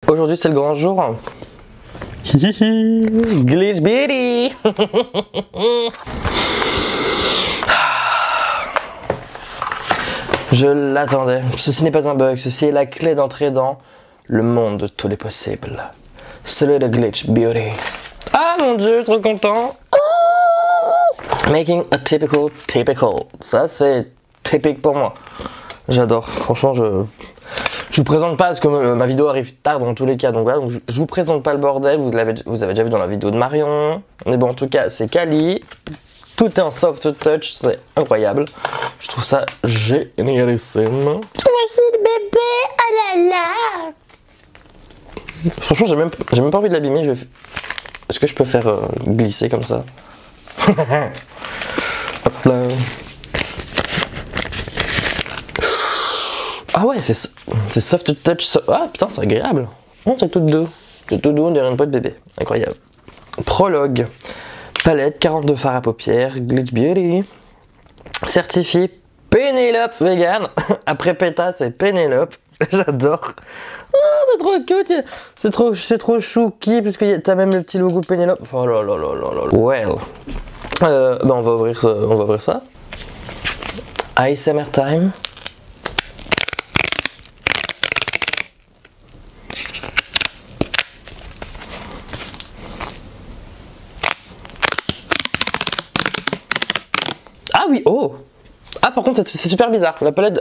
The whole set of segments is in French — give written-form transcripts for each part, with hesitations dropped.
Aujourd'hui c'est le grand jour. Glitch Beauty. Je l'attendais. Ceci n'est pas un bug, ceci est la clé d'entrée dans le monde de tous les possibles. Celui de Glitch Beauty. Ah mon dieu, trop content. Making a typical. Ça c'est typique pour moi. J'adore. Franchement, je vous présente pas parce que ma vidéo arrive tard dans tous les cas. Donc voilà, donc je vous présente pas le bordel. Vous avez déjà vu dans la vidéo de Marion. Mais bon, en tout cas, c'est Kali. Tout est en soft touch, c'est incroyable. Je trouve ça génialissime. Voici le bébé, oh là là. Franchement, j'ai même pas envie de l'abîmer. Est-ce que je peux faire glisser comme ça? Hop là. Ah ouais, c'est soft touch. Ah putain, c'est agréable. Oh, c'est tout doux. C'est tout doux, on dirait une peau de bébé. Incroyable. Prologue. Palette, 42 fards à paupières, Glitch Beauty. Certifié Pénélope vegan. Après Péta, c'est Pénélope. J'adore. Oh, c'est trop cute. C'est trop chouki, puisque t'as même le petit logo Pénélope. Oh là là là là là. Well. Ben on va ouvrir ça. ASMR time. Ah oui, oh! Ah par contre c'est super bizarre, la palette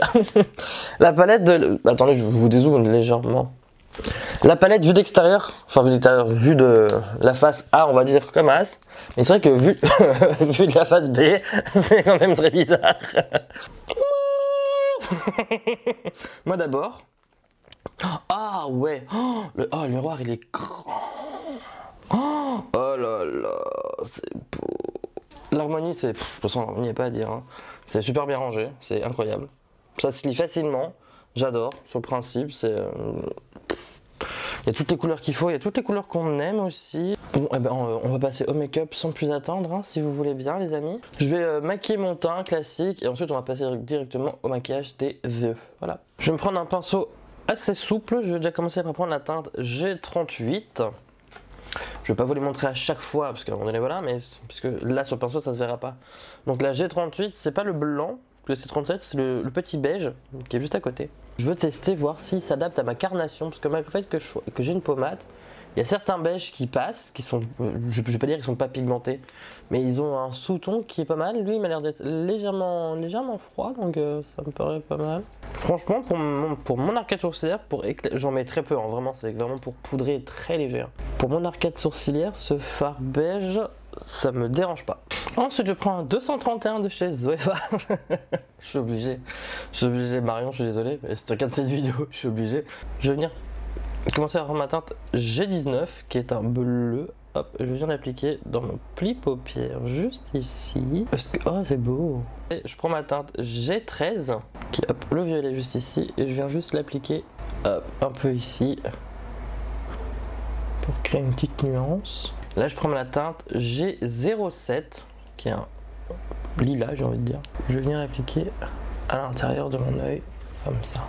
de... Attendez, je vous dézoome légèrement. La palette vue d'extérieur, enfin vue d'extérieur, vue de la face A on va dire comme As, mais c'est vrai que vue de la face B, c'est quand même très bizarre. Moi d'abord. Ah ouais, le miroir il est grand. Oh là là, c'est beau. L'harmonie, de toute façon, l'harmonie, il n'y a pas à dire. Hein. C'est super bien rangé, c'est incroyable. Ça se lit facilement, j'adore, sur le principe. Il y a toutes les couleurs qu'il faut, il y a toutes les couleurs qu'on aime aussi. Bon, eh ben, on va passer au make-up sans plus attendre, hein, si vous voulez bien, les amis. Je vais maquiller mon teint classique et ensuite on va passer directement au maquillage des yeux. Voilà. Je vais me prendre un pinceau assez souple. Je vais déjà commencer par prendre la teinte G38. Je vais pas vous les montrer à chaque fois parce qu'à un moment donné voilà, mais parce que là sur le pinceau ça se verra pas. Donc la G38 c'est pas le blanc, le C37 c'est le petit beige qui est juste à côté. Je veux tester voir s'il s'adapte à ma carnation parce que malgré le fait que j'ai une pommade, il y a certains beiges qui passent, qui sont, je vais pas dire qu'ils sont pas pigmentés, mais ils ont un sous-ton qui est pas mal. Lui il m'a l'air d'être légèrement froid, donc ça me paraît pas mal. Franchement pour mon arcade sourcilière, j'en mets très peu, hein, vraiment c'est vraiment pour poudrer très léger. Pour mon arcade sourcilière, ce fard beige, ça me dérange pas. Ensuite je prends un 231 de chez Zoeva. Je suis obligé, Marion, je suis désolé, mais si tu regardes cette vidéo, je suis obligé. Je vais venir commencer à prendre ma teinte G19 qui est un bleu. Hop, je viens d'appliquer dans mon pli paupière juste ici. Parce que, oh c'est beau. Et je prends ma teinte G13 qui est le violet juste ici et je viens juste l'appliquer un peu ici pour créer une petite nuance. Là je prends la teinte G07 qui est un lilas j'ai envie de dire. Je vais venir l'appliquer à l'intérieur de mon œil comme ça.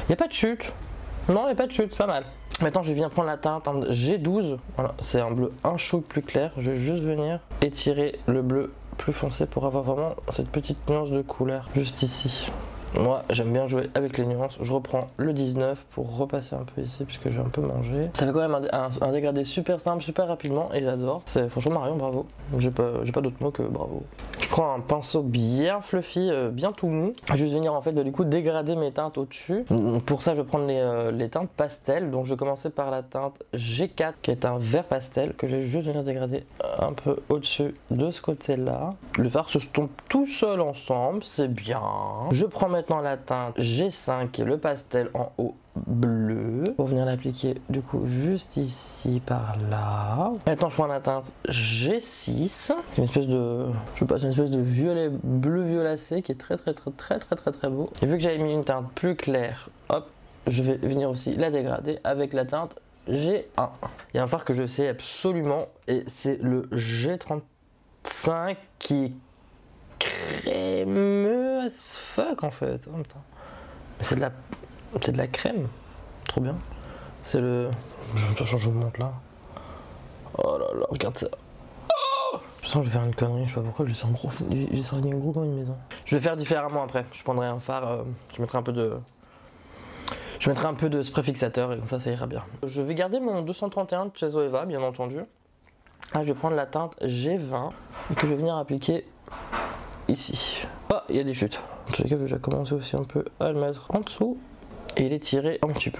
Il n'y a pas de chute. Non, il n'y a pas de chute, c'est pas mal. Maintenant, je viens prendre la teinte G12. Voilà, c'est un bleu un chou plus clair. Je vais juste venir étirer le bleu plus foncé pour avoir vraiment cette petite nuance de couleur juste ici. Moi, j'aime bien jouer avec les nuances. Je reprends le 19 pour repasser un peu ici puisque j'ai un peu mangé. Ça fait quand même un dégradé super simple, super rapidement et j'adore. Franchement, Marion, bravo. J'ai pas d'autre mot que bravo. Je prends un pinceau bien fluffy, bien tout mou. Je vais juste venir en fait du coup dégrader mes teintes au-dessus. Pour ça, je vais prendre les teintes pastel. Donc je vais commencer par la teinte G4 qui est un vert pastel que je vais juste venir dégrader un peu au-dessus de ce côté-là. Le fard se tombe tout seul ensemble, c'est bien. Je prends maintenant la teinte G5 qui est le pastel en haut bleu pour venir l'appliquer du coup juste ici par là. Maintenant je prends la teinte G6, une espèce de, je passe une espèce de violet bleu violacé qui est très beau. Et vu que j'avais mis une teinte plus claire, hop, je vais venir aussi la dégrader avec la teinte G1. Il y a un fard que je sais absolument et c'est le G35 qui est crémeux as fuck en fait. Oh, putain. Mais c'est de la crème, trop bien. C'est le De toute façon, je vous montre là. Oh là là, regarde ça. Oh, je sens que je vais faire une connerie, je sais pas pourquoi, j'ai sorti un gros dans une maison. Je vais faire différemment après. Je prendrai un phare, je mettrai un peu de spray fixateur et comme ça ira bien. Je vais garder mon 231 de chez Zoeva, bien entendu. Là, je vais prendre la teinte G20 et que je vais venir appliquer ici. Oh, il y a des chutes. En tout cas, je vais déjà commencer aussi un peu à le mettre en dessous et l'étirer un petit peu.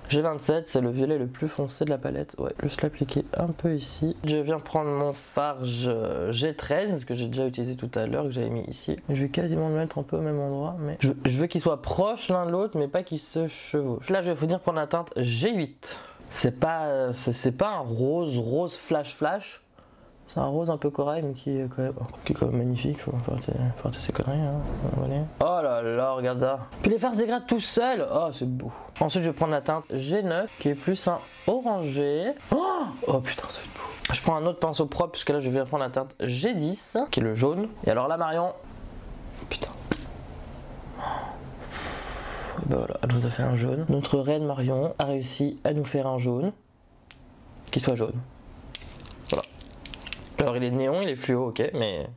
G27, c'est le violet le plus foncé de la palette. Ouais, juste l'appliquer un peu ici. Je viens prendre mon fard G13 que j'ai déjà utilisé tout à l'heure, que j'avais mis ici. Je vais quasiment le mettre un peu au même endroit, mais je veux qu'ils soient proches l'un de l'autre, mais pas qu'ils se chevauchent. Là, je vais venir prendre la teinte G8. C'est pas un rose flash. C'est un rose un peu corail, mais qui est quand même magnifique. Faut arrêter ces conneries. Hein. Oh là là, regarde ça. Puis les fards se dégradent tout seuls. Oh, c'est beau. Ensuite, je vais prendre la teinte G9, qui est plus un orangé. Oh putain, ça va être beau. Je prends un autre pinceau propre, puisque là, je vais prendre la teinte G10, qui est le jaune. Et alors là, Marion. Putain. Ben voilà, elle nous a fait un jaune. Notre reine Marion a réussi à nous faire un jaune qui soit jaune. Voilà. Alors il est néon, il est fluo, ok, mais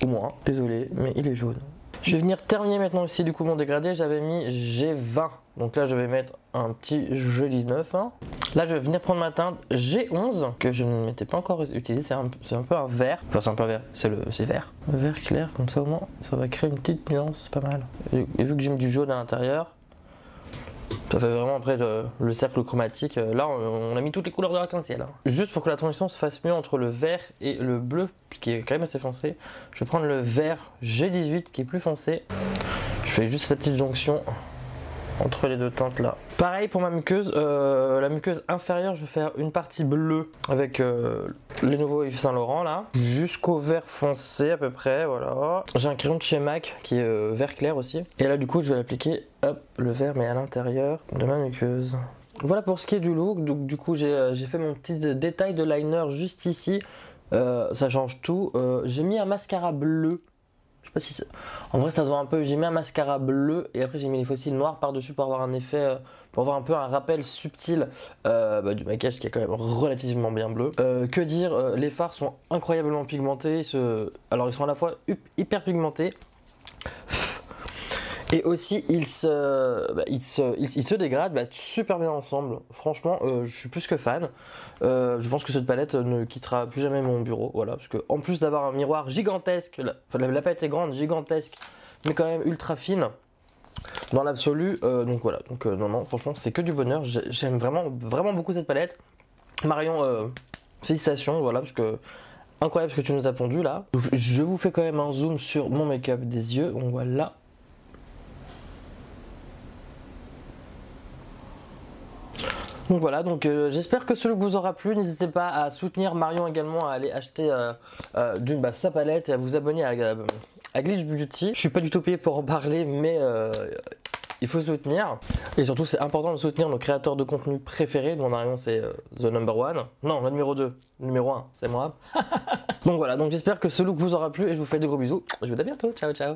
ou moins, désolé, mais il est jaune. Je vais venir terminer maintenant ici du coup mon dégradé. J'avais mis G20, donc là je vais mettre un petit G19. Hein. Là je vais venir prendre ma teinte G11 que je ne m'étais pas encore utilisé. C'est un peu un vert, enfin c'est un peu un vert, c'est vert. Un vert clair, comme ça au moins ça va créer une petite nuance, c'est pas mal. Et vu que j'ai mis du jaune à l'intérieur, ça fait vraiment après le cercle chromatique. Là on a mis toutes les couleurs de l'arc-en-ciel. Hein. Juste pour que la transition se fasse mieux entre le vert et le bleu qui est quand même assez foncé, je vais prendre le vert G18 qui est plus foncé. Je fais juste la petite jonction entre les deux teintes là. Pareil pour ma muqueuse, la muqueuse inférieure, je vais faire une partie bleue avec les nouveaux Yves Saint Laurent là, jusqu'au vert foncé à peu près, voilà. J'ai un crayon de chez MAC qui est vert clair aussi. Et là du coup je vais l'appliquer, hop, le vert mais à l'intérieur de ma muqueuse. Voilà pour ce qui est du look, donc du coup j'ai fait mon petit détail de liner juste ici, ça change tout. J'ai mis un mascara bleu. Je sais pas si en vrai ça se voit un peu, j'ai mis un mascara bleu et après j'ai mis les fossiles noirs par dessus pour avoir un effet, pour avoir un peu un rappel subtil du maquillage qui est quand même relativement bien bleu. Que dire, les fards sont incroyablement pigmentés, alors ils sont à la fois hyper pigmentés et aussi ils se dégradent super bien ensemble. Franchement je suis plus que fan. Je pense que cette palette ne quittera plus jamais mon bureau, voilà, parce que en plus d'avoir un miroir gigantesque, la palette est grande, gigantesque, mais quand même ultra fine dans l'absolu, donc voilà, donc non, franchement c'est que du bonheur. J'aime vraiment beaucoup cette palette. Marion, félicitations, voilà, parce que incroyable ce que tu nous as pondu là. Je vous fais quand même un zoom sur mon make-up des yeux, on voit là. Donc voilà, donc j'espère que ce look vous aura plu. N'hésitez pas à soutenir Marion également, à aller acheter sa palette et à vous abonner à Glitch Beauty. Je suis pas du tout payé pour en parler, mais il faut soutenir. Et surtout, c'est important de soutenir nos créateurs de contenu préférés. Dont Marion, c'est the number one. Non, le numéro 2. Le numéro 1, c'est moi. Donc voilà, donc j'espère que ce look vous aura plu et je vous fais de gros bisous. Je vous dis à bientôt. Ciao, ciao.